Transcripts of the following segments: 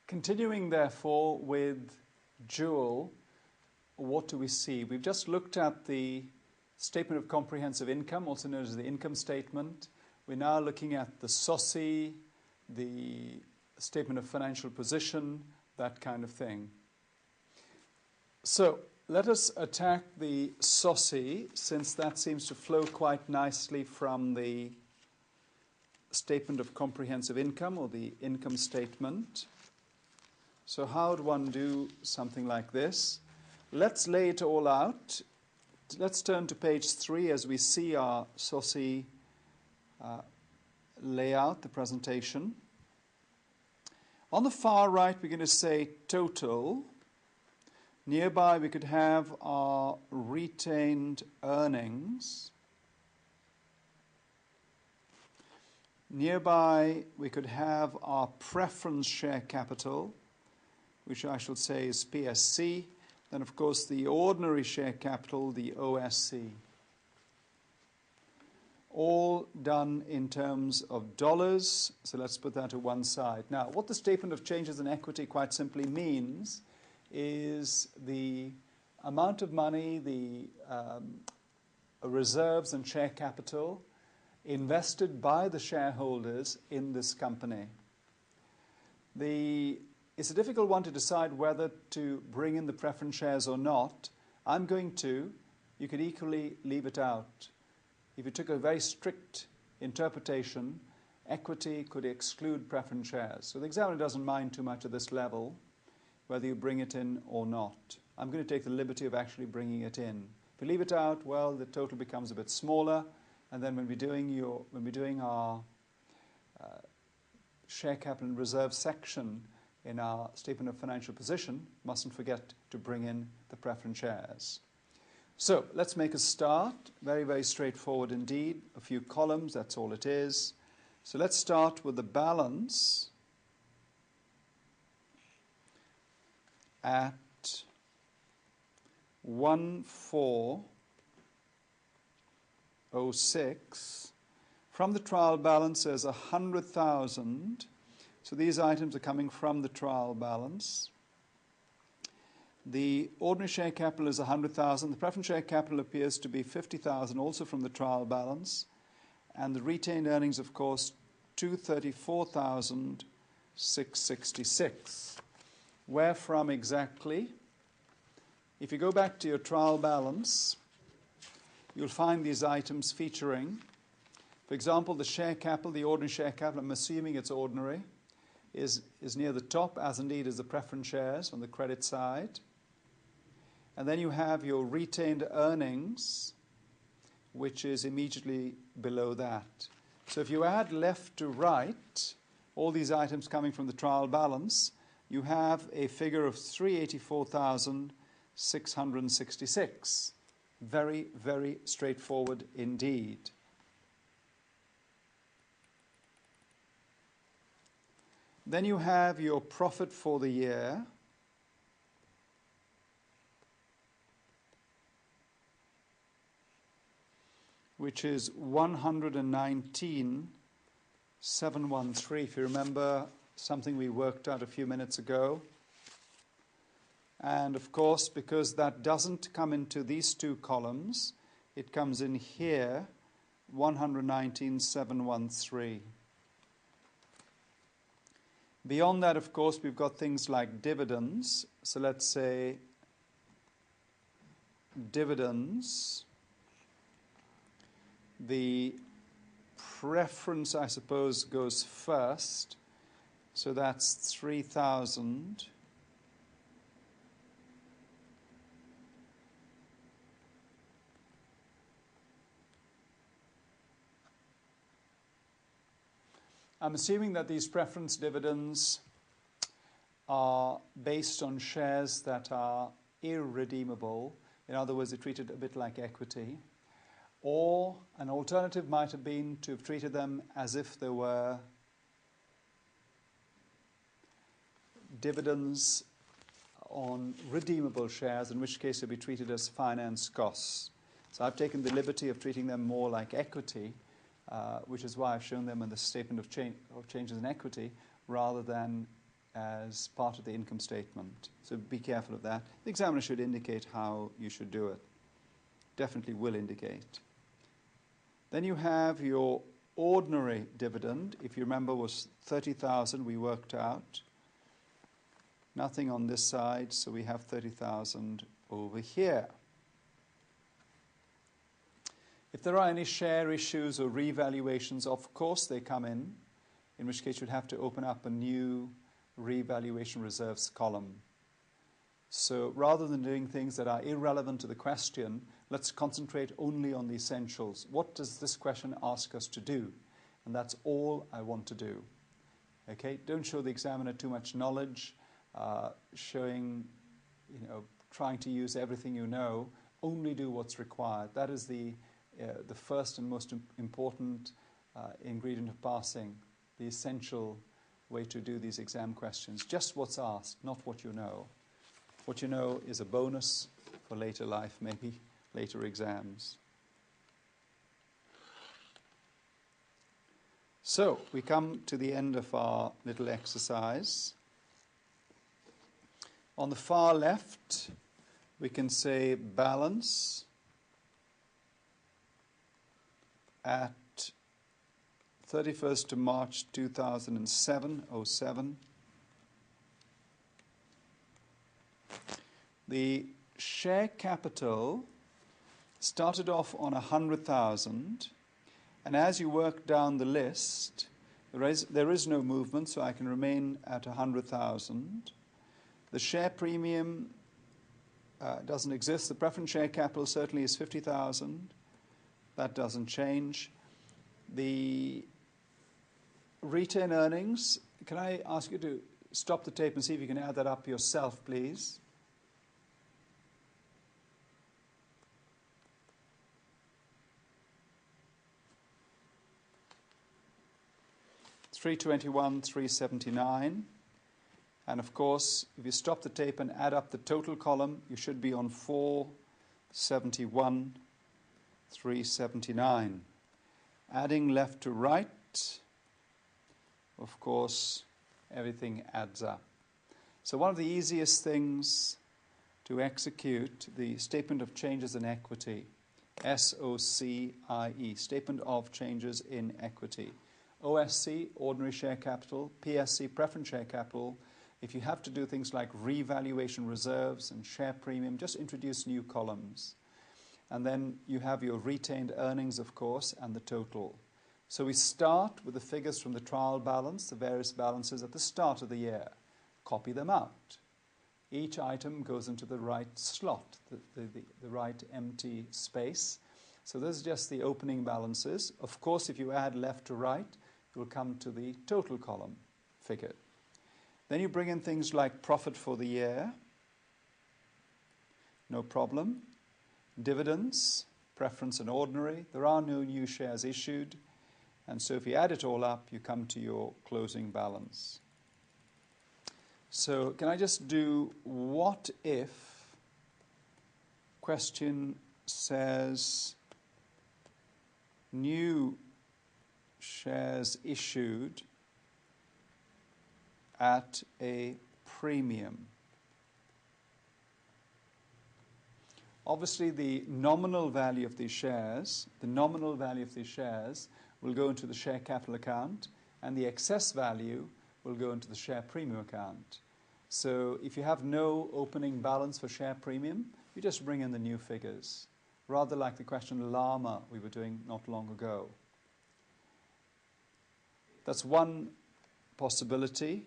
Continuing, therefore, with Jewel, what do we see? We've just looked at the Statement of Comprehensive Income, also known as the income statement. We're now looking at the SOSI, the Statement of Financial Position, that kind of thing. So let us attack the SOSI, since that seems to flow quite nicely from the Statement of Comprehensive Income, or the income statement. So how would one do something like this? Let's lay it all out. Let's turn to page 3 as we see our SOSI layout, the presentation. On the far right, we're going to say total. Nearby, we could have our retained earnings. Nearby, we could have our preference share capital, which I should say is PSC. Then, of course, the ordinary share capital, the OSC. All done in terms of dollars, so let's put that to one side. Now, what the statement of changes in equity quite simply means is the amount of money, the reserves and share capital invested by the shareholders in this company. It's a difficult one to decide whether to bring in the preference shares or not. I'm going to. You could equally leave it out. If you took a very strict interpretation, equity could exclude preference shares. So the examiner doesn't mind too much at this level whether you bring it in or not. I'm going to take the liberty of actually bringing it in. If you leave it out, well, the total becomes a bit smaller, and then when we're doing our share capital and reserve section in our statement of financial position, mustn't forget to bring in the preference shares. So let's make a start. Very, very straightforward indeed. A few columns, that's all it is. So let's start with the balance at 1406. From the trial balance, there's 100,000. So these items are coming from the trial balance. The ordinary share capital is 100,000. The preference share capital appears to be 50,000, also from the trial balance. And the retained earnings, of course, 234,666. Where from exactly? If you go back to your trial balance, you'll find these items featuring. For example, the share capital, the ordinary share capital, I'm assuming it's ordinary, is near the top, as indeed is the preference shares on the credit side. And then you have your retained earnings, which is immediately below that. So if you add left to right, all these items coming from the trial balance, you have a figure of 384,666. Very, very straightforward indeed. Then you have your profit for the year. Which is 119,713. If you remember something we worked out a few minutes ago. And of course, because that doesn't come into these two columns, it comes in here, 119,713. Beyond that, of course, we've got things like dividends. So let's say dividends. The preference, I suppose, goes first. So that's 3,000. I'm assuming that these preference dividends are based on shares that are irredeemable. In other words, they're treated a bit like equity. Or an alternative might have been to have treated them as if they were dividends on redeemable shares, in which case they'll be treated as finance costs. So I've taken the liberty of treating them more like equity, which is why I've shown them in the statement of changes in equity, rather than as part of the income statement. So be careful of that. The examiner should indicate how you should do it. Definitely will indicate. Then you have your ordinary dividend. If you remember, was 30,000 we worked out. Nothing on this side, so we have 30,000 over here. If there are any share issues or revaluations, of course they come in which case you'd have to open up a new revaluation reserves column. So rather than doing things that are irrelevant to the question, let's concentrate only on the essentials. What does this question ask us to do? And that's all I want to do. Okay, don't show the examiner too much knowledge, trying to use everything you know. Only do what's required. That is the first and most important ingredient of passing, the essential way to do these exam questions. Just what's asked, not what you know. What you know is a bonus for later life, maybe later exams. So we come to the end of our little exercise. On the far left, we can say balance at 31st of March 2007. The share capital started off on 100,000, and as you work down the list, there is no movement, so I can remain at 100,000. The share premium doesn't exist. The preference share capital certainly is 50,000. That doesn't change. The retained earnings, can I ask you to stop the tape and see if you can add that up yourself, please? $321, $379. And of course, if you stop the tape and add up the total column, you should be on $471, $379. Adding left to right, of course, everything adds up. So one of the easiest things to execute, the Statement of Changes in Equity, SOCIE, Statement of Changes in Equity. OSC, Ordinary Share Capital, PSC, Preference Share Capital. If you have to do things like revaluation reserves and share premium, just introduce new columns. And then you have your retained earnings, of course, and the total. So we start with the figures from the trial balance, the various balances at the start of the year. Copy them out. Each item goes into the right slot, the right empty space. So this is just the opening balances. Of course, if you add left to right, you'll come to the total column figure. Then you bring in things like profit for the year. No problem. Dividends, preference and ordinary. There are no new shares issued. And so if you add it all up, you come to your closing balance. So can I just do what if question says new shares issued at a premium? Obviously, the nominal value of these shares will go into the share capital account, and the excess value will go into the share premium account. So if you have no opening balance for share premium, you just bring in the new figures, rather like the question llama we were doing not long ago. That's one possibility.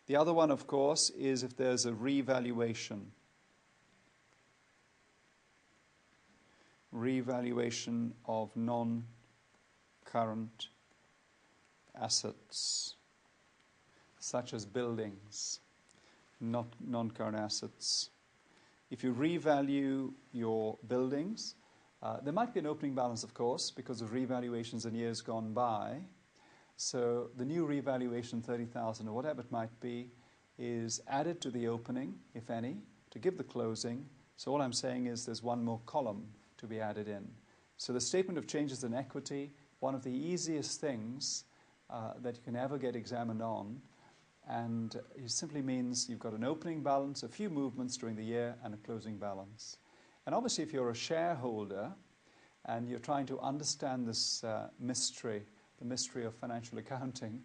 The other one, of course, is if there's a revaluation. Revaluation of non-current assets, such as buildings, not non-current assets. If you revalue your buildings, there might be an opening balance, of course, because of revaluations in years gone by. So the new revaluation, 30,000 or whatever it might be, is added to the opening, if any, to give the closing. So all I'm saying is there's one more column to be added in. So the Statement of Changes in Equity, one of the easiest things that you can ever get examined on, And it simply means you've got an opening balance, a few movements during the year, and a closing balance. And obviously, if you're a shareholder and you're trying to understand this mystery, the mystery of financial accounting,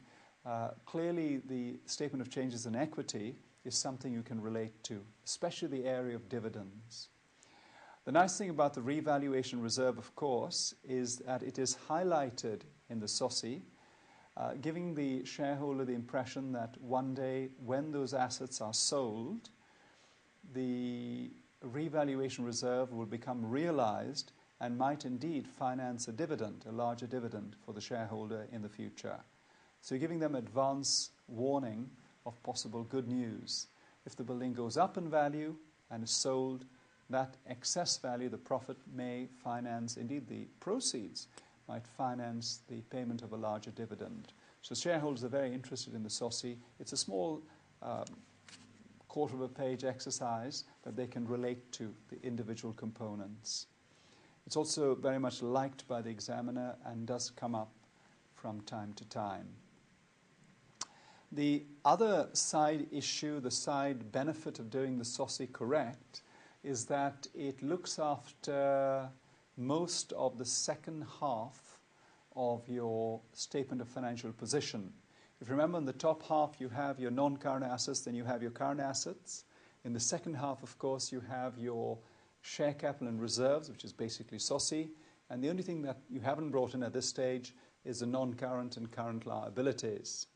clearly the statement of changes in equity is something you can relate to, especially the area of dividends. The nice thing about the revaluation reserve, of course, is that it is highlighted in the SOSI, giving the shareholder the impression that one day when those assets are sold, the revaluation reserve will become realized and might indeed finance a dividend, a larger dividend for the shareholder in the future. So you're giving them advance warning of possible good news. If the building goes up in value and is sold, that excess value, the profit, may finance, indeed the proceeds might finance the payment of a larger dividend. So shareholders are very interested in the SOSI. It's a small quarter of a page exercise that they can relate to the individual components. It's also very much liked by the examiner and does come up from time to time. The other side issue, the side benefit of doing the SOSI correct, is that it looks after most of the second half of your statement of financial position. If you remember, in the top half you have your non-current assets, then you have your current assets. In the second half, of course, you have your share capital and reserves, which is basically SOSI, and the only thing that you haven't brought in at this stage is the non-current and current liabilities.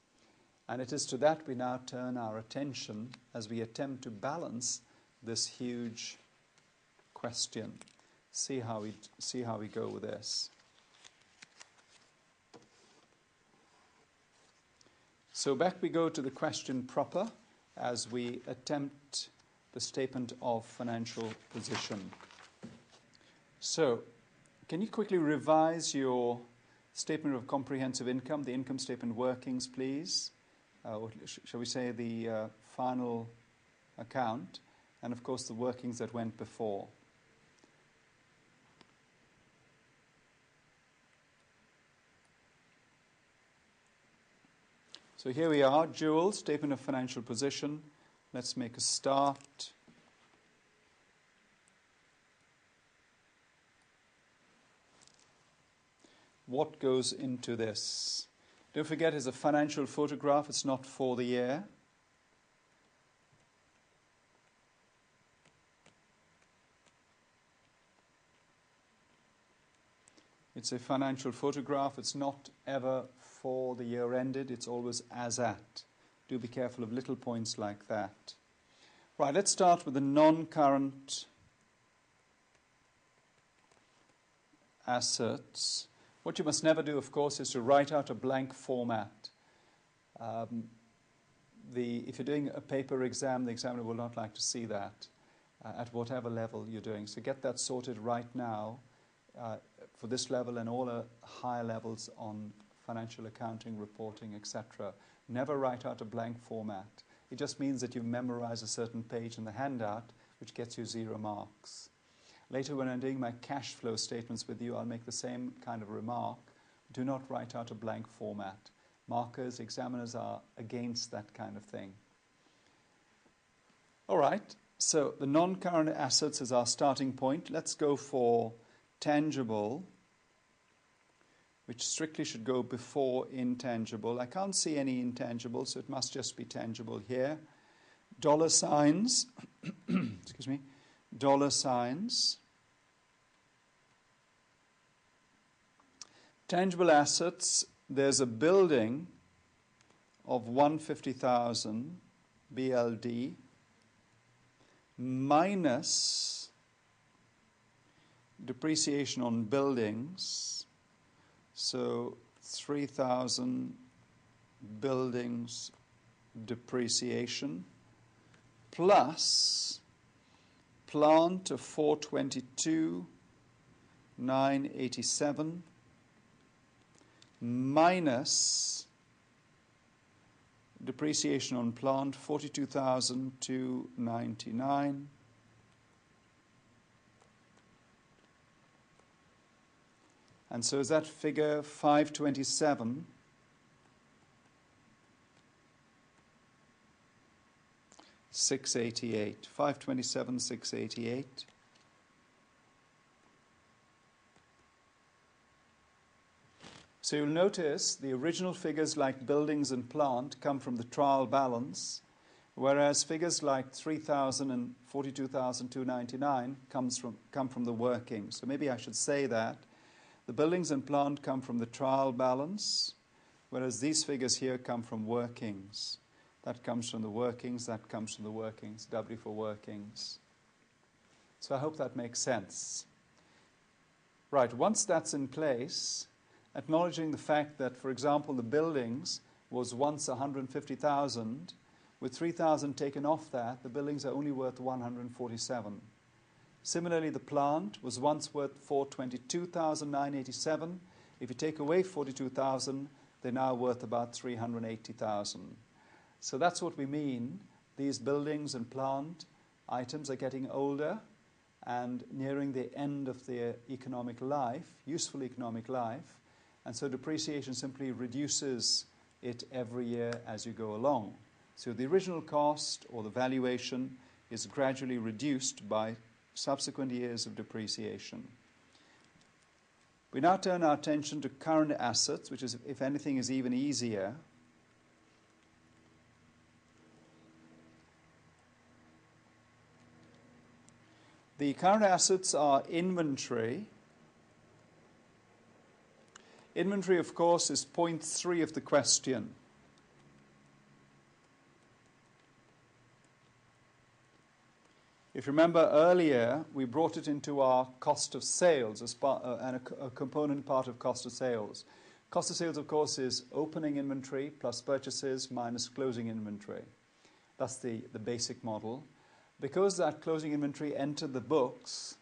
And it is to that we now turn our attention as we attempt to balance this huge question. See how we go with this. So back we go to the question proper as we attempt the statement of financial position. So, can you quickly revise your statement of comprehensive income, the income statement workings, please? Shall we say the final account, and of course the workings that went before. So here we are, Jewel, statement of financial position. Let's make a start. What goes into this? Don't forget, it's a financial photograph. It's not for the year. It's a financial photograph. It's not ever for the year ended. It's always as at. Do be careful of little points like that. Right, let's start with the non-current assets. What you must never do, of course, is to write out a blank format. If you're doing a paper exam, the examiner will not like to see that at whatever level you're doing. So get that sorted right now for this level and all higher levels on financial accounting, reporting, etc. Never write out a blank format. It just means that you memorize a certain page in the handout, which gets you 0 marks. Later, when I'm doing my cash flow statements with you, I'll make the same kind of remark. Do not write out a blank format. Markers, examiners are against that kind of thing. All right, so the non-current assets is our starting point. Let's go for tangible, which strictly should go before intangible. I can't see any intangible, so it must just be tangible here. Dollar signs, excuse me, dollar signs. Tangible assets, there's a building of 150,000 BLD minus depreciation on buildings. So 3,000 buildings depreciation plus plant of 422,987 minus depreciation on plant 42,299 and so is that figure 527 688. 527, 688. So you'll notice the original figures like buildings and plant come from the trial balance, whereas figures like 3,000 and 42,299 come from the workings. So maybe I should say that. The buildings and plant come from the trial balance, whereas these figures here come from workings. That comes from the workings, that comes from the workings, W for workings. So I hope that makes sense. Right, once that's in place, acknowledging the fact that, for example, the buildings was once 150,000, with 3,000 taken off that, the buildings are only worth 147. Similarly, the plant was once worth 422,987. If you take away 42,000, they're now worth about 380,000. So that's what we mean. These buildings and plant items are getting older and nearing the end of their economic life, useful economic life, and so depreciation simply reduces it every year as you go along. So the original cost or the valuation is gradually reduced by subsequent years of depreciation. We now turn our attention to current assets, which is, if anything, is even easier. The current assets are inventory. Inventory, of course, is point 3 of the question. If you remember earlier, we brought it into our cost of sales as and a component part of cost of sales. Cost of sales, of course, is opening inventory plus purchases minus closing inventory. That's the basic model. Because that closing inventory entered the books,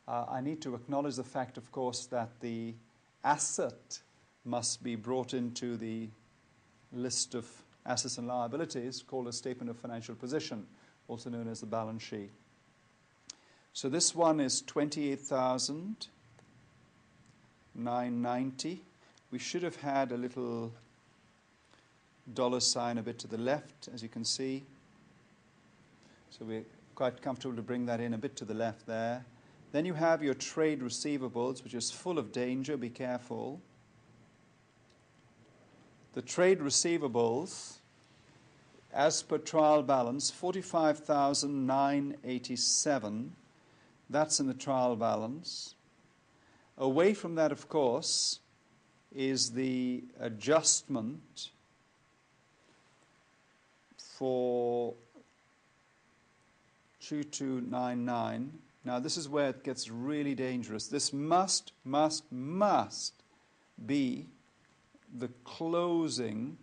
I need to acknowledge the fact, of course, that the asset must be brought into the list of assets and liabilities called a statement of financial position, also known as the balance sheet. So this one is 28,990. We should have had a little dollar sign a bit to the left, as you can see. So we're quite comfortable to bring that in a bit to the left there. Then you have your trade receivables, which is full of danger. Be careful. The trade receivables, as per trial balance, 45,987. That's in the trial balance. Away from that, of course, is the adjustment for 2299. Now, this is where it gets really dangerous. This must be the closing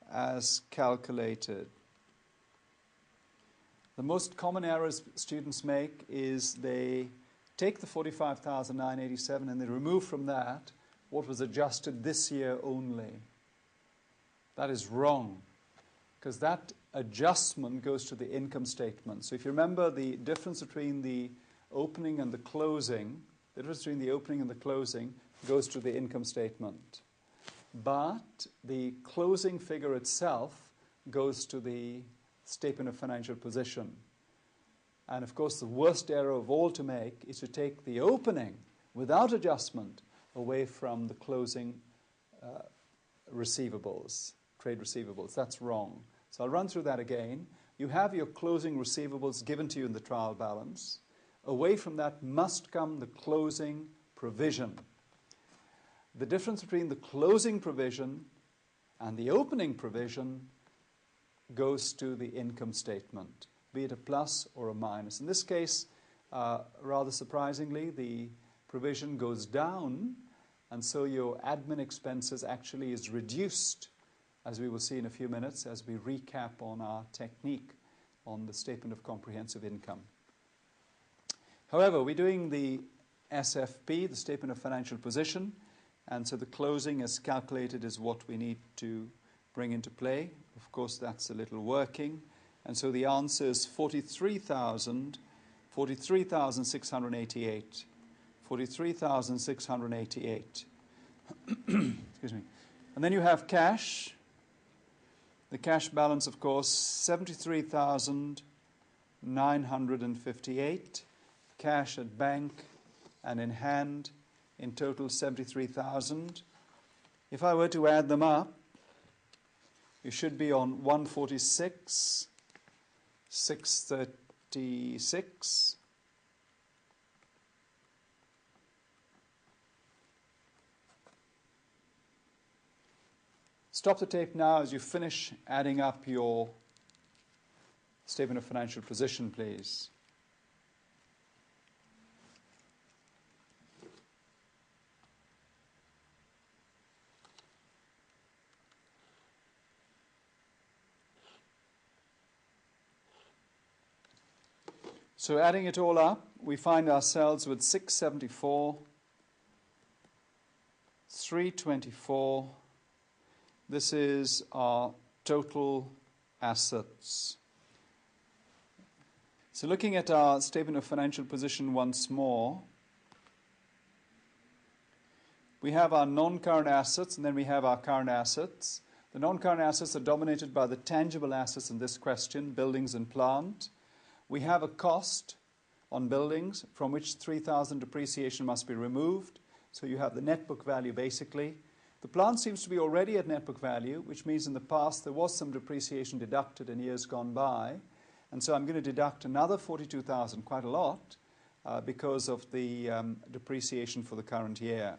as calculated. The most common errors students make is they take the 45,987 and they remove from that what was adjusted this year only. That is wrong, because that adjustment goes to the income statement. So if you remember the difference between the opening and the closing, goes to the income statement. But the closing figure itself goes to the statement of financial position. And of course, the worst error of all to make is to take the opening without adjustment away from the closing receivables, trade receivables. That's wrong. So I'll run through that again. You have your closing receivables given to you in the trial balance. Away from that must come the closing provision. The difference between the closing provision and the opening provision goes to the income statement, be it a plus or a minus. In this case, rather surprisingly, the provision goes down, and so your admin expenses actually is reduced, as we will see in a few minutes as we recap on our technique on the statement of comprehensive income. However, we're doing the SFP, the statement of financial position, and so the closing as calculated is what we need to bring into play. Of course, that's a little working. And so the answer is 43,688. 43,688. Excuse me. And then you have cash. The cash balance, of course, 73,958. Cash at bank and in hand, in total 73,000. If I were to add them up, you should be on 146, 636. Stop the tape now as you finish adding up your statement of financial position, please. So adding it all up, we find ourselves with 674, 324. This is our total assets. So looking at our statement of financial position once more, we have our non-current assets and then we have our current assets. The non-current assets are dominated by the tangible assets in this question, buildings and plant. We have a cost on buildings from which 3,000 depreciation must be removed. So you have the net book value basically. The plant seems to be already at net book value, which means in the past there was some depreciation deducted in years gone by. And so I'm going to deduct another 42,000, quite a lot, because of the depreciation for the current year.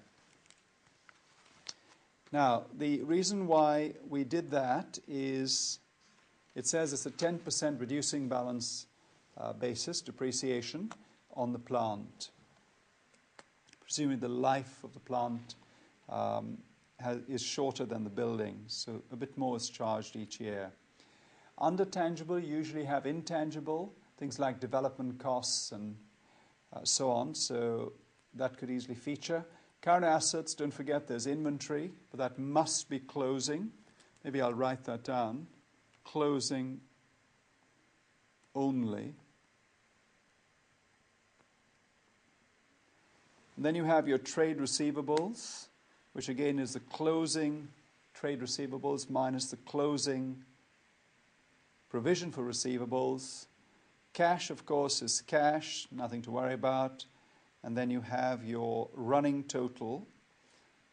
Now, the reason why we did that is it says it's a 10% reducing balance basis, depreciation, on the plant. Presumably the life of the plant is shorter than the building, so a bit more is charged each year. Under tangible, you usually have intangible, things like development costs and so on, so that could easily feature. Current assets, don't forget there's inventory, but that must be closing. Maybe I'll write that down. Closing only. And then you have your trade receivables, which again is the closing trade receivables minus the closing provision for receivables. Cash, of course, is cash, nothing to worry about. And then you have your running total,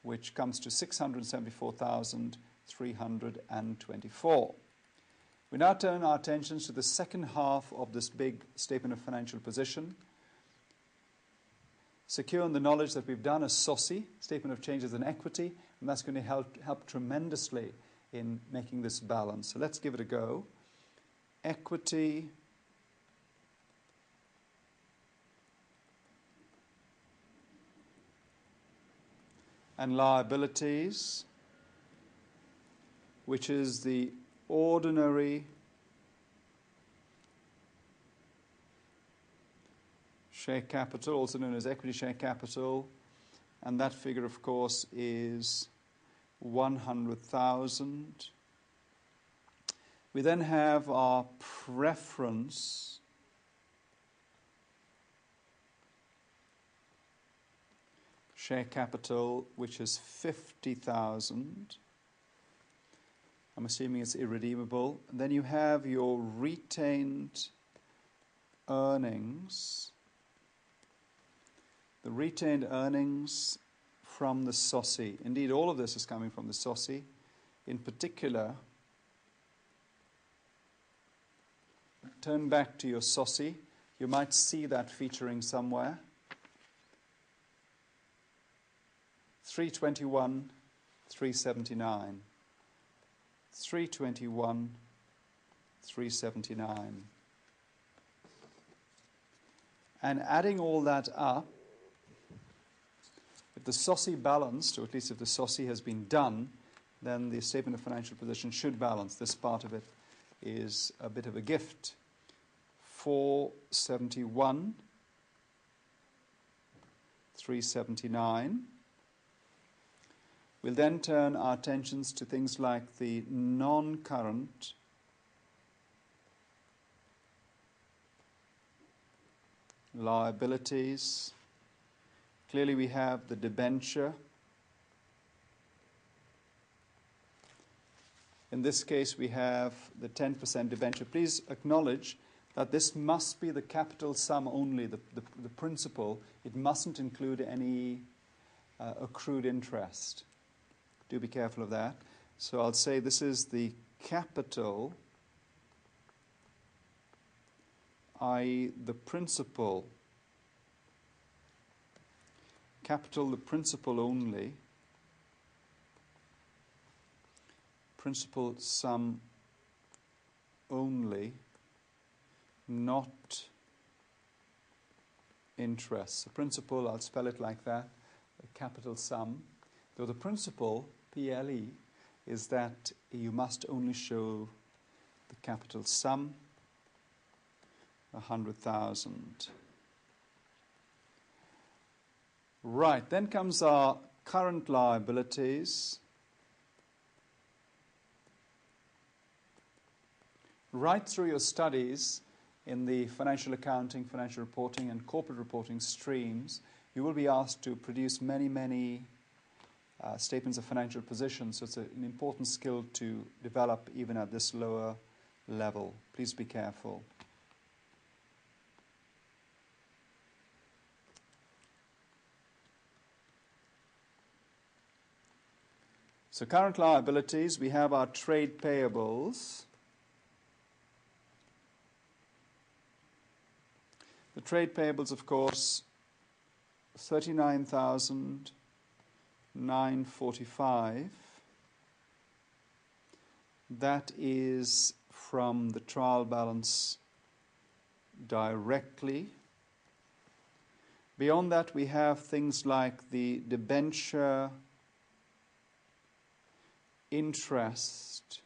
which comes to 674,324. We now turn our attentions to the second half of this big statement of financial position. Secure in the knowledge that we've done a SOCI, Statement of Changes in Equity, and that's going to help tremendously in making this balance. So let's give it a go. Equity and liabilities, which is the ordinary share capital, also known as equity share capital, and that figure, of course, is 100,000. We then have our preference share capital, which is 50,000. I'm assuming it's irredeemable. And then you have your retained earnings. The retained earnings from the SOCI. Indeed, all of this is coming from the SOCI. In particular, turn back to your SOCI. You might see that featuring somewhere. 321, 379. 321, 379. And adding all that up, if the SOCI balanced, or at least if the SOCI has been done, then the statement of financial position should balance. This part of it is a bit of a gift. 471, 379. We'll then turn our attentions to things like the non-current liabilities. Clearly we have the debenture, In this case, we have the 10% debenture. Please acknowledge that this must be the capital sum only, the principal. It mustn't include any accrued interest. Do be careful of that. So I'll say this is the capital, i.e. the principal. Capital, the principal only. Principal sum only, not interest. So principal, I'll spell it like that, a capital sum. Though the principal, PLE, is that you must only show the capital sum, 100,000. Right, then comes our current liabilities. Right through your studies in the financial accounting, financial reporting, and corporate reporting streams, you will be asked to produce many statements of financial position. So it's an important skill to develop even at this lower level. Please be careful. So current liabilities, we have our trade payables. The trade payables, of course, 39,945. That is from the trial balance directly. Beyond that, we have things like the debenture interest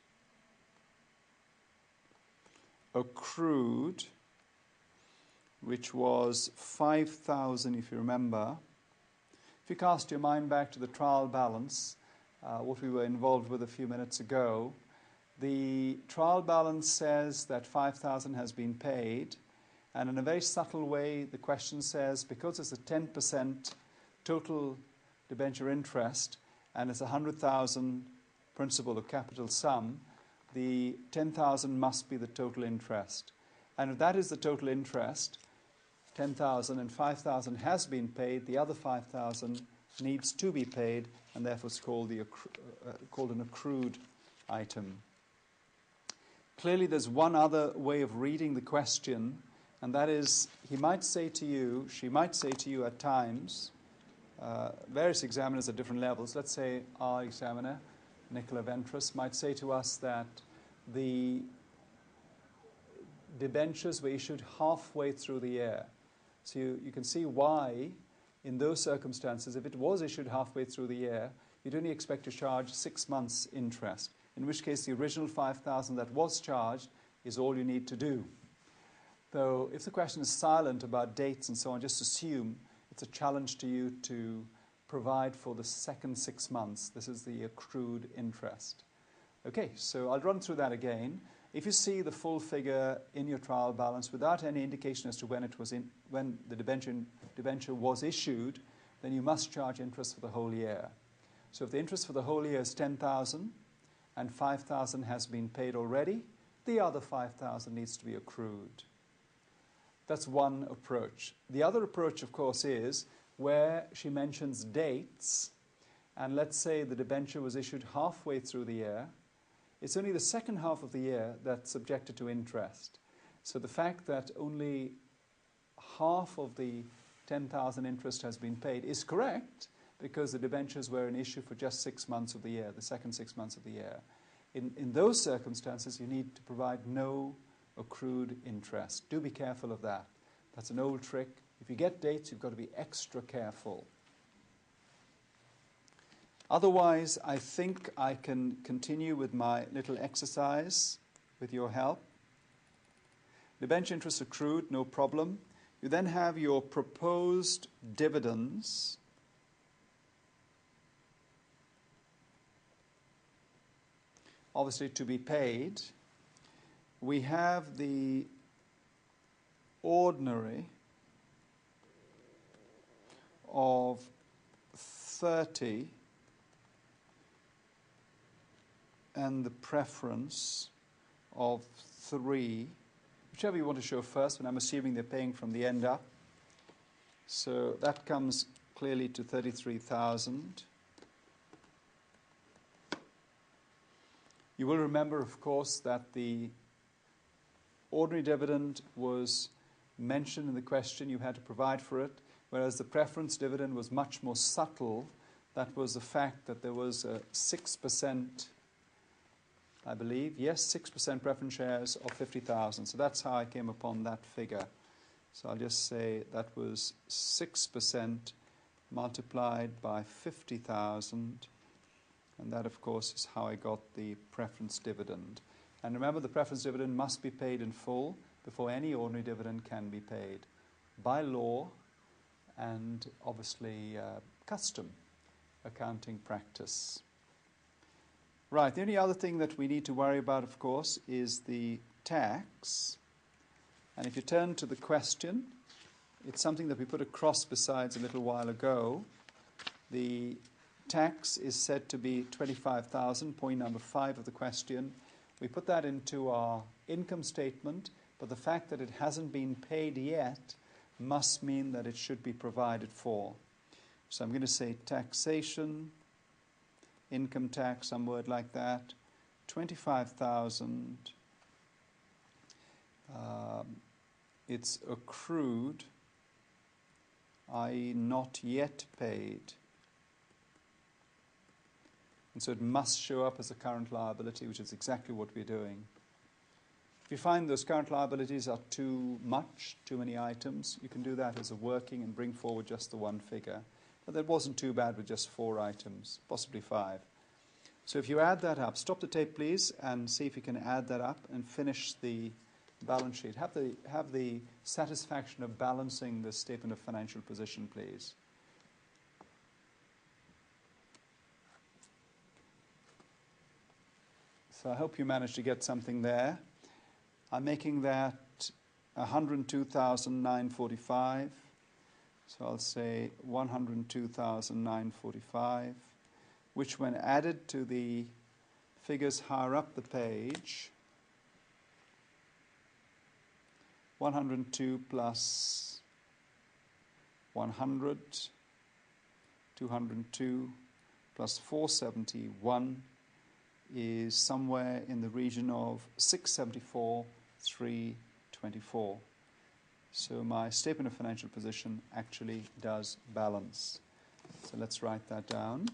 accrued, which was 5,000, if you remember. If you cast your mind back to the trial balance, what we were involved with a few minutes ago, the trial balance says that 5,000 has been paid, and in a very subtle way, the question says, because it's a 10% total debenture interest, and it's 100,000 principal or capital sum, the 10,000 must be the total interest. And if that is the total interest, 10,000 and 5,000 has been paid, the other 5,000 needs to be paid, and therefore it's called an accrued item. Clearly there's one other way of reading the question, and that is, he might say to you, she might say to you at times, various examiners at different levels, let's say our examiner, Nicola Ventris, might say to us that the debentures were issued halfway through the year. So you can see why, in those circumstances, if it was issued halfway through the year, you'd only expect to charge 6 months' interest, in which case the original 5,000 that was charged is all you need to do. Though if the question is silent about dates and so on, just assume it's a challenge to you to provide for the second 6 months. This is the accrued interest. Okay, so I'll run through that again. If you see the full figure in your trial balance without any indication as to when the debenture was issued, then you must charge interest for the whole year. So if the interest for the whole year is 10,000 and 5,000 has been paid already, the other 5,000 needs to be accrued. That's one approach. The other approach, of course, is where she mentions dates, and let's say the debenture was issued halfway through the year. It's only the second half of the year that's subjected to interest. So the fact that only half of the 10,000 interest has been paid is correct, because the debentures were in issue for just 6 months of the year, the second 6 months of the year. In those circumstances, you need to provide no accrued interest. Do be careful of that. That's an old trick. If you get dates, you've got to be extra careful. Otherwise, I think I can continue with my little exercise with your help. Debenture interest accrued, no problem. You then have your proposed dividends. Obviously to be paid. We have the ordinary of 30 and the preference of 3, whichever you want to show first, but I'm assuming they're paying from the end up. So that comes clearly to 33,000. You will remember, of course, that the ordinary dividend was mentioned in the question. You had to provide for it, whereas the preference dividend was much more subtle. That was the fact that there was a 6%, I believe, yes, 6% preference shares of 50,000. So that's how I came upon that figure. So I'll just say that was 6% multiplied by 50,000. And that, of course, is how I got the preference dividend. And remember, the preference dividend must be paid in full before any ordinary dividend can be paid, by law and obviously custom, accounting practice. Right, the only other thing that we need to worry about, of course, is the tax. And if you turn to the question, it's something that we put a cross besides a little while ago. The tax is said to be 25,000, point number 5 of the question. We put that into our income statement, but the fact that it hasn't been paid yet must mean that it should be provided for. So I'm going to say taxation, income tax, some word like that, 25,000. It's accrued, i.e. not yet paid. And so it must show up as a current liability, which is exactly what we're doing. If you find those current liabilities are too many items, you can do that as a working and bring forward just the one figure. But that wasn't too bad with just 4 items, possibly 5. So if you add that up, stop the tape please and see if you can add that up and finish the balance sheet. Have the satisfaction of balancing the statement of financial position, please. So I hope you managed to get something there. I'm making that 102,945. So I'll say 102,945, which when added to the figures higher up the page, 102 plus 100, 202 plus 471 is somewhere in the region of 674,324. So my statement of financial position actually does balance. So let's write that down.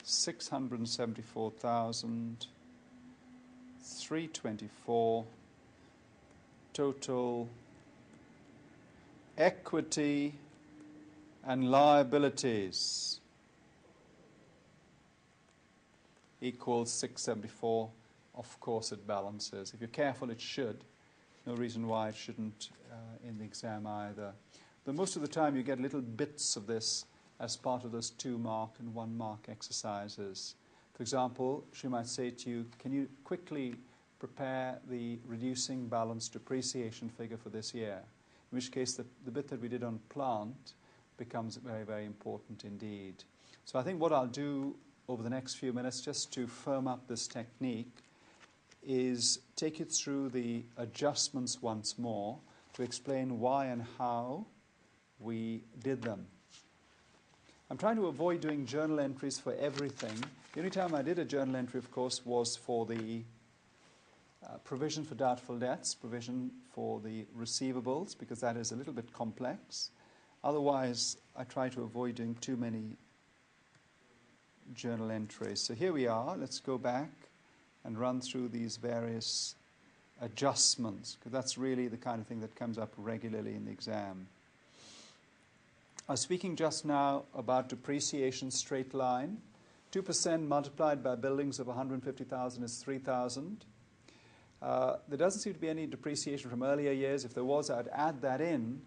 $674,324 total equity and liabilities equals 674. Of course it balances. If you're careful, it should. No reason why it shouldn't in the exam either. But most of the time you get little bits of this as part of those 2-mark and 1-mark exercises. For example, she might say to you, can you quickly prepare the reducing balance depreciation figure for this year? In which case the bit that we did on plant becomes very, very important indeed. So I think what I'll do over the next few minutes, just to firm up this technique, is take you through the adjustments once more to explain why and how we did them. I'm trying to avoid doing journal entries for everything. The only time I did a journal entry, of course, was for the provision for doubtful debts, provision for the receivables, because that is a little bit complex. Otherwise, I try to avoid doing too many journal entries. So here we are. Let's go back and run through these various adjustments, because that's really the kind of thing that comes up regularly in the exam. I was speaking just now about depreciation straight line. 2% multiplied by buildings of 150,000 is 3,000. There doesn't seem to be any depreciation from earlier years. If there was, I'd add that in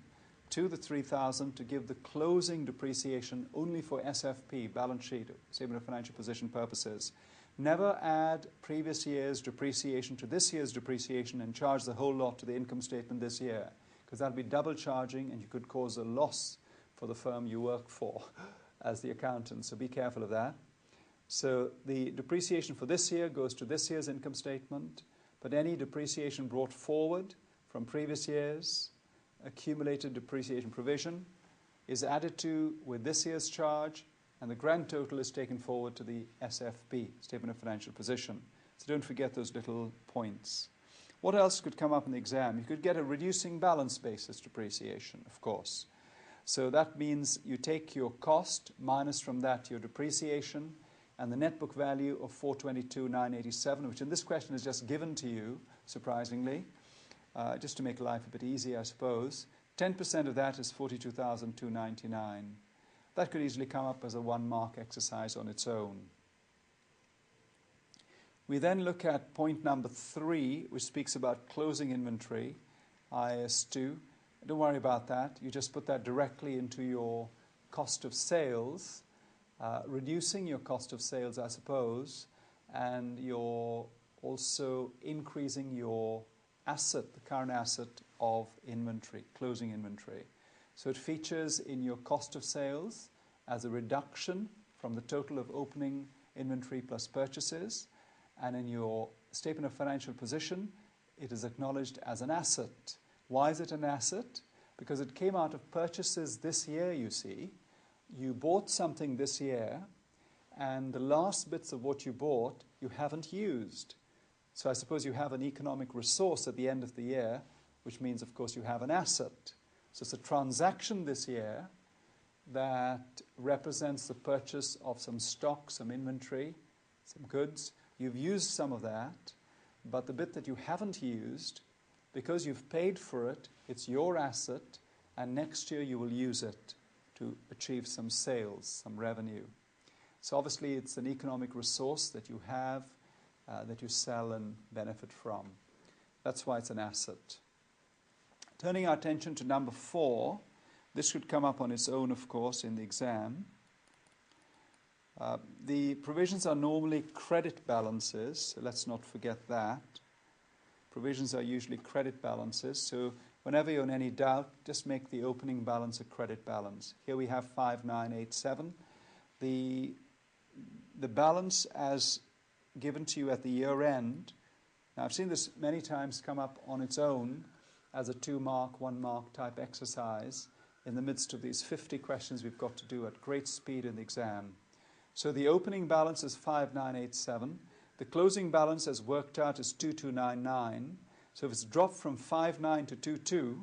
to the 3,000 to give the closing depreciation only for SFP, balance sheet, statement of financial position purposes. Never add previous year's depreciation to this year's depreciation and charge the whole lot to the income statement this year, because that'll be double charging and you could cause a loss for the firm you work for as the accountant. So be careful of that. So the depreciation for this year goes to this year's income statement, but any depreciation brought forward from previous years, accumulated depreciation provision, is added to with this year's charge, and the grand total is taken forward to the SFP, Statement of Financial Position. So don't forget those little points. What else could come up in the exam? You could get a reducing balance basis depreciation, of course. So that means you take your cost, minus from that your depreciation, and the net book value of 422,987, which in this question is just given to you, surprisingly, just to make life a bit easier, I suppose. 10% of that is 42,299. That could easily come up as a 1-mark exercise on its own. We then look at point number 3, which speaks about closing inventory, IS2. Don't worry about that. You just put that directly into your cost of sales, reducing your cost of sales, I suppose, and you're also increasing your asset, the current asset of inventory, closing inventory. So it features in your cost of sales as a reduction from the total of opening inventory plus purchases, and in your statement of financial position, it is acknowledged as an asset. Why is it an asset? Because it came out of purchases this year, you see. You bought something this year, and the last bits of what you bought, you haven't used. So I suppose you have an economic resource at the end of the year, which means, of course, you have an asset. So it's a transaction this year that represents the purchase of some stock, some inventory, some goods. You've used some of that, but the bit that you haven't used, because you've paid for it, it's your asset, and next year you will use it to achieve some sales, some revenue. So obviously it's an economic resource that you have, that you sell and benefit from. That's why it's an asset. Turning our attention to number 4, this should come up on its own, of course, in the exam. The provisions are normally credit balances, so let's not forget that. Provisions are usually credit balances, so whenever you're in any doubt, just make the opening balance a credit balance. Here we have 5987. The balance as given to you at the year end, now I've seen this many times come up on its own as a 2-mark, 1-mark type exercise in the midst of these 50 questions we've got to do at great speed in the exam. So the opening balance is 5987. The closing balance as worked out is 2299. So if it's dropped from 59 to 22,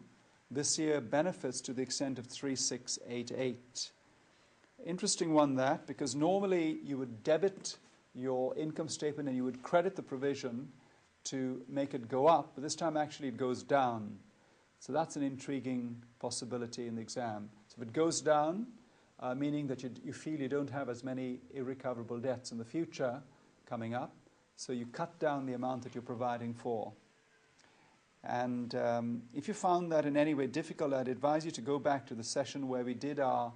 this year benefits to the extent of 3688. Interesting one that, because normally you would debit your income statement and you would credit the provision to make it go up, but this time actually it goes down. So that's an intriguing possibility in the exam. So if it goes down, meaning that you feel you don't have as many irrecoverable debts in the future coming up, so you cut down the amount that you're providing for. And if you found that in any way difficult, I'd advise you to go back to the session where we did our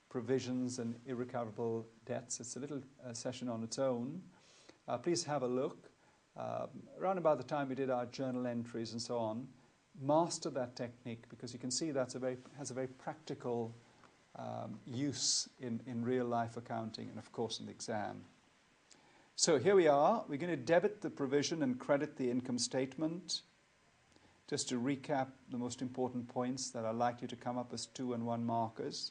provisions and irrecoverable debts. It's a little session on its own. Please have a look. Around about the time we did our journal entries and so on, master that technique, because you can see that's has a very practical use in real life accounting and of course in the exam. So here we are. We're going to debit the provision and credit the income statement. Just to recap the most important points that are likely to come up as 2 and 1 markers.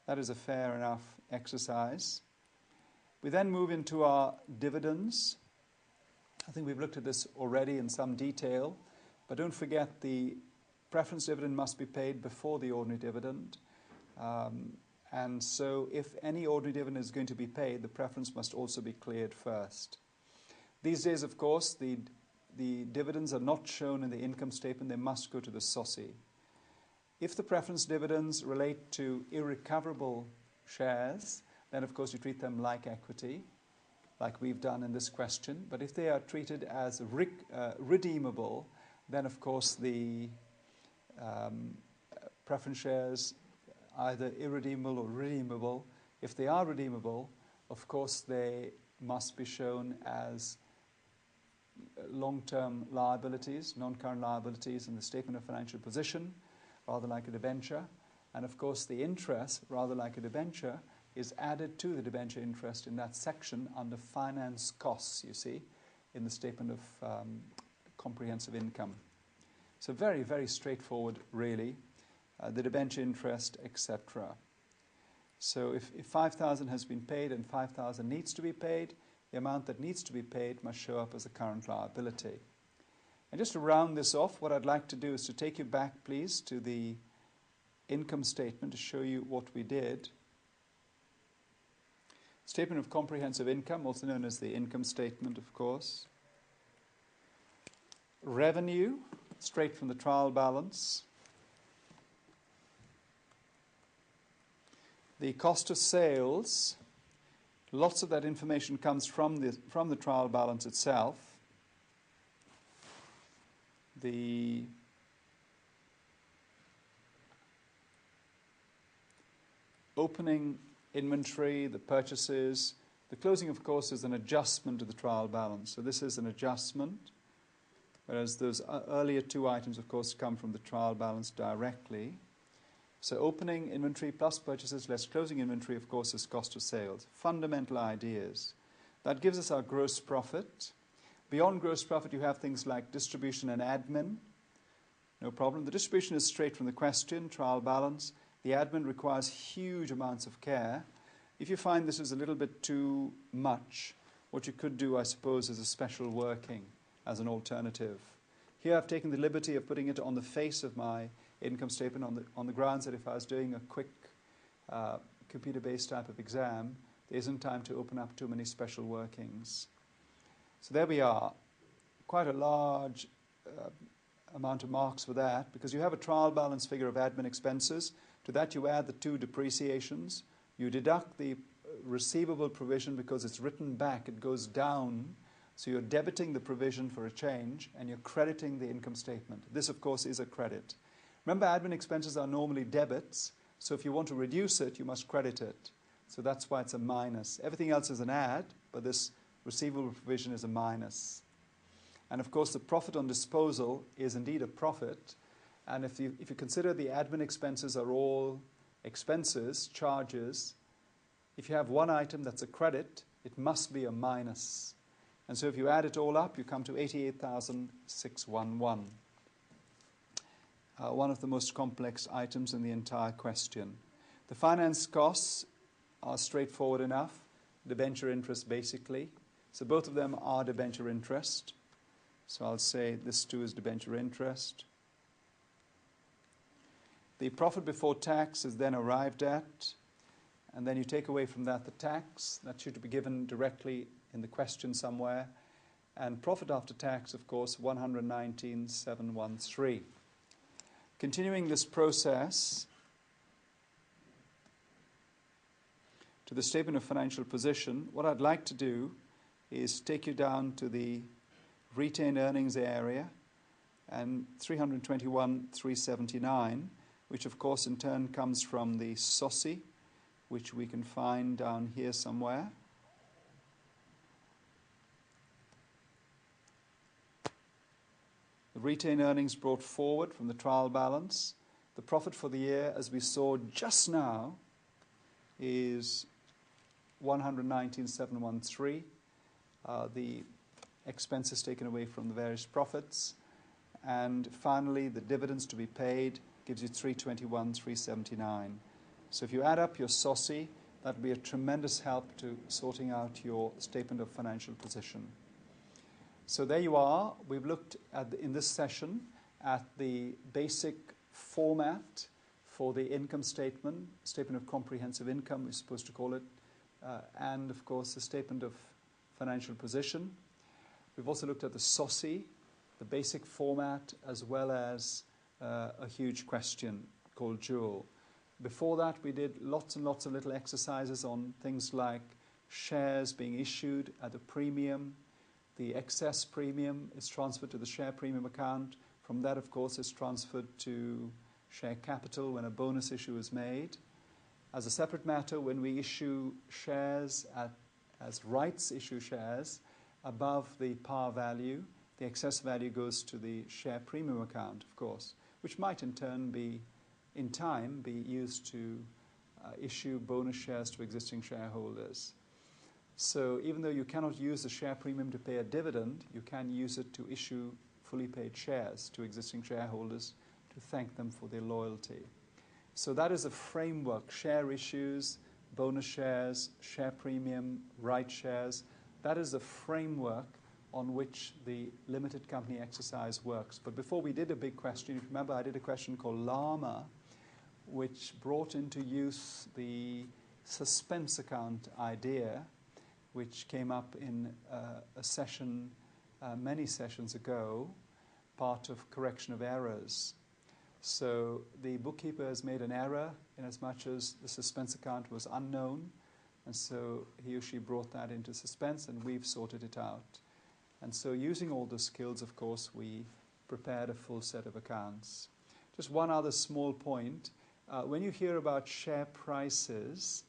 That is a fair enough exercise. We then move into our dividends. I think we've looked at this already in some detail, but don't forget the preference dividend must be paid before the ordinary dividend. And so if any ordinary dividend is going to be paid, the preference must also be cleared first. These days, of course, the dividends are not shown in the income statement. They must go to the SOSI. If the preference dividends relate to irrecoverable shares, then of course you treat them like equity, like we've done in this question. But if they are treated as redeemable, then of course the preference shares, either irredeemable or redeemable, if they are redeemable, of course they must be shown as long-term liabilities, non-current liabilities in the statement of financial position. rather like a debenture. And of course, the interest, rather like a debenture, is added to the debenture interest in that section under finance costs, you see, in the statement of comprehensive income. So very, very straightforward, really, the debenture interest, etc. So if 5,000 has been paid and 5,000 needs to be paid, the amount that needs to be paid must show up as a current liability. And just to round this off, what I'd like to do is to take you back, please, to the income statement to show you what we did. Statement of comprehensive income, also known as the income statement, of course. Revenue, straight from the trial balance. The cost of sales, lots of that information comes from the trial balance itself. The opening inventory, the purchases. The closing, of course, is an adjustment to the trial balance. So this is an adjustment, whereas those earlier two items, of course, come from the trial balance directly. So opening inventory plus purchases less closing inventory, of course, is cost of sales. Fundamental ideas. That gives us our gross profit. Beyond gross profit, you have things like distribution and admin. No problem. The distribution is straight from the question, trial balance. The admin requires huge amounts of care. If you find this is a little bit too much, what you could do, I suppose, is a special working as an alternative. Here I've taken the liberty of putting it on the face of my income statement on the grounds that if I was doing a quick computer-based type of exam, there isn't time to open up too many special workings. So there we are. Quite a large amount of marks for that, because you have a trial balance figure of admin expenses. To that you add the two depreciations. You deduct the receivable provision because it's written back, it goes down. So you're debiting the provision for a change and you're crediting the income statement. This, of course, is a credit. Remember, admin expenses are normally debits, so if you want to reduce it, you must credit it. So that's why it's a minus. Everything else is an add, but this receivable provision is a minus. And of course, the profit on disposal is indeed a profit. And if you consider the admin expenses are all expenses, charges, if you have one item that's a credit, it must be a minus. And so if you add it all up, you come to 88,611. One of the most complex items in the entire question. The finance costs are straightforward enough. Debenture interest, basically. So both of them are debenture interest. So I'll say this too is debenture interest. The profit before tax is then arrived at, and then you take away from that the tax. That should be given directly in the question somewhere. And profit after tax, of course, 119,713. Continuing this process to the statement of financial position, what I'd like to do is take you down to the retained earnings area and 321,379, which of course in turn comes from the SOSI, which we can find down here somewhere. The retained earnings brought forward from the trial balance. The profit for the year, as we saw just now, is 119,713. The expenses taken away from the various profits. And finally, the dividends to be paid gives you 321,379. So if you add up your SOSI, that will be a tremendous help to sorting out your statement of financial position. So there you are. We've looked at in this session at the basic format for the income statement, statement of comprehensive income, we're supposed to call it, and of course the statement of financial position. We've also looked at the SOSI, the basic format, as well as a huge question called Joule. Before that, we did lots and lots of little exercises on things like shares being issued at a premium. The excess premium is transferred to the share premium account. From that, of course, is transferred to share capital when a bonus issue is made. As a separate matter, when we issue shares as rights issue shares above the par value, the excess value goes to the share premium account, of course. which might in turn be, in time, be used to issue bonus shares to existing shareholders. So even though you cannot use the share premium to pay a dividend, you can use it to issue fully paid shares to existing shareholders to thank them for their loyalty. So that is a framework: share issues, bonus shares, share premium, right shares. That is the framework on which the limited company exercise works. But before we did a big question, if you remember, I did a question called Llama, which brought into use the suspense account idea, which came up in a session many sessions ago, part of correction of errors. So the bookkeeper has made an error in as much as the suspense account was unknown, and so he or she brought that into suspense, and we've sorted it out. And so using all the skills, of course, we prepared a full set of accounts. Just one other small point. When you hear about share prices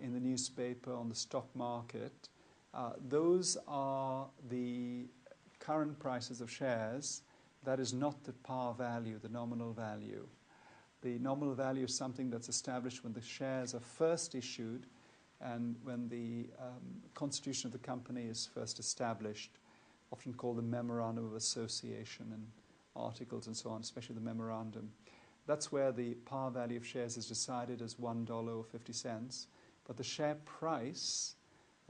in the newspaper, on the stock market, those are the current prices of shares. That is not the par value, the nominal value. The nominal value is something that's established when the shares are first issued and when the constitution of the company is first established, often called the Memorandum of Association and articles and so on, especially the memorandum. That's where the par value of shares is decided as $1.50, but the share price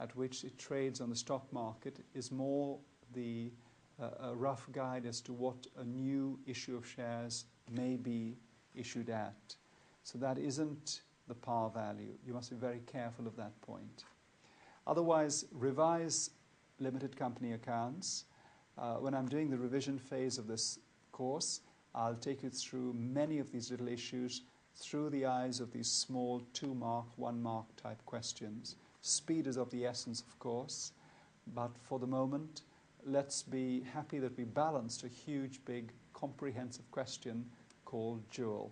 at which it trades on the stock market is more a rough guide as to what a new issue of shares may be issued at. So that isn't the par value. You must be very careful of that point. Otherwise, revise limited company accounts. When I'm doing the revision phase of this course, I'll take you through many of these little issues through the eyes of these small 2-mark, 1-mark type questions. Speed is of the essence, of course, but for the moment, let's be happy that we balanced a huge, big, comprehensive question called Jewel.